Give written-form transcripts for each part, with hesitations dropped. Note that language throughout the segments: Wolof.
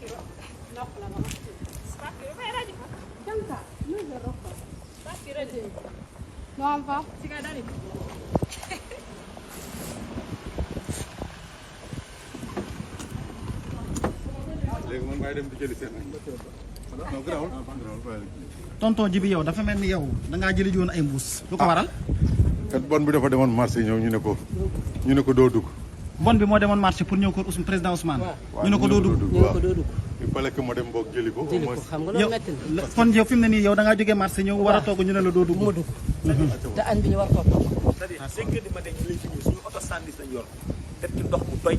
Spacchio, no, la mano. Spacchio, vai radio. Canta, io lo rocco. Spacchio radio. No, va. Si cade lì. léegi man maay dem di jëli seen non garaawul tonton Djibi yow dafa mel ni yow da ngaa jëli ji woon ay mbuus lu ko waral. kat bon bi dafa demoon marché ñëw ñu ne ko doo dugg. bon bi moo demoon marché pour ñëw ko président Ousmane. ñu ne ko doo dugg waaw il fallait que ma dem boog jëli ko. jëli ko xam nga loolu metti na. kon yow fi mu ne nii yow da ngaa jógee marché ñëw war a toog ñu ne la doo dugg. ma dugg te añ bi ñu war koo toog. c'est-à-dire 5 heures du matin ñu lay fi ñëw suñu oto sandis lañ yor def ci ndox mu doy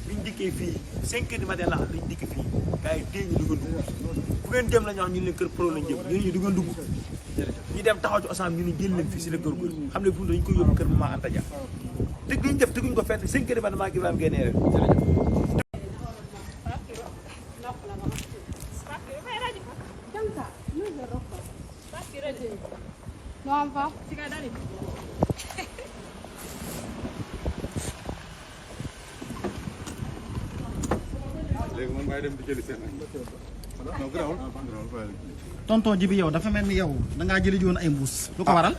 biñ dikkee fii 5 heures du matin la lañ dikk fii gars yi dee ñu du ngeen dugg fu ngeen dem la ñu wax ñu leen kër pro lañ jëm ñu du ngeen dugg ñu dem taxaw ci osam ñu ne jël leen fii si la kër góor xam ne fu dañu ko yóbbu kër Mama Anta Dia dëgg liñ def teguñ ko fenn 5 heures du matin maa ngi Ibrahima génnee rek No, la mano. Spacchio, vai radio. Canta, io lo rocco. Spacchio radio. No, va. Si cade lì. léegi man maay dem di jëli seen non garaawul tonton Djibi yow dafa mel ni yow da ngaa jëli ji woon ay mbuus lu ko waral.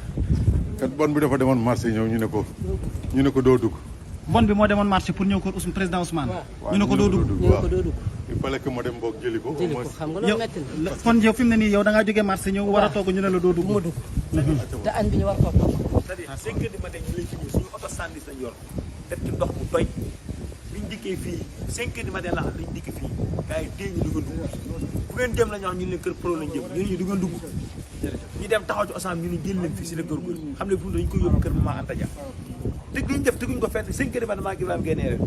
kat bon bi dafa demoon marché ñëw ñu ne ko doo dugg. bon bi moo demoon marché pour ñëw ko président Ousmane. ñu ne ko doo dugg ñu ne ko doo dugg il fallait que ma dem boog jëli ko. jëli ko xam nga yow loolu metti na. kon yow fi mu ne nii yow da ngaa jógee marché ñëw war a toog ñu ne la doo dugg. ma dugg te añ bi ñu war koo toog. c'est-à-dire 5 heures du matin ñu lay fi ñëw suñu oto sandis lañ yor def ci ndox mu doy biñ dikkee fii 5 heures du matin la lañ dikk fii gars yi dee ñu du ngeen dugg fu ngeen dem la ñu wax ñu leen kër pro lañ jëm ñu du ngeen dugg ñu dem taxaw ci osam ñu ne jël leen fii si la kër góor xam ne fu dañu ko yóbbu kër Mama Anta Dia dëgg liñ def teguñ ko fenn 5 heures du matin maa ngi Ibrahima génnee rek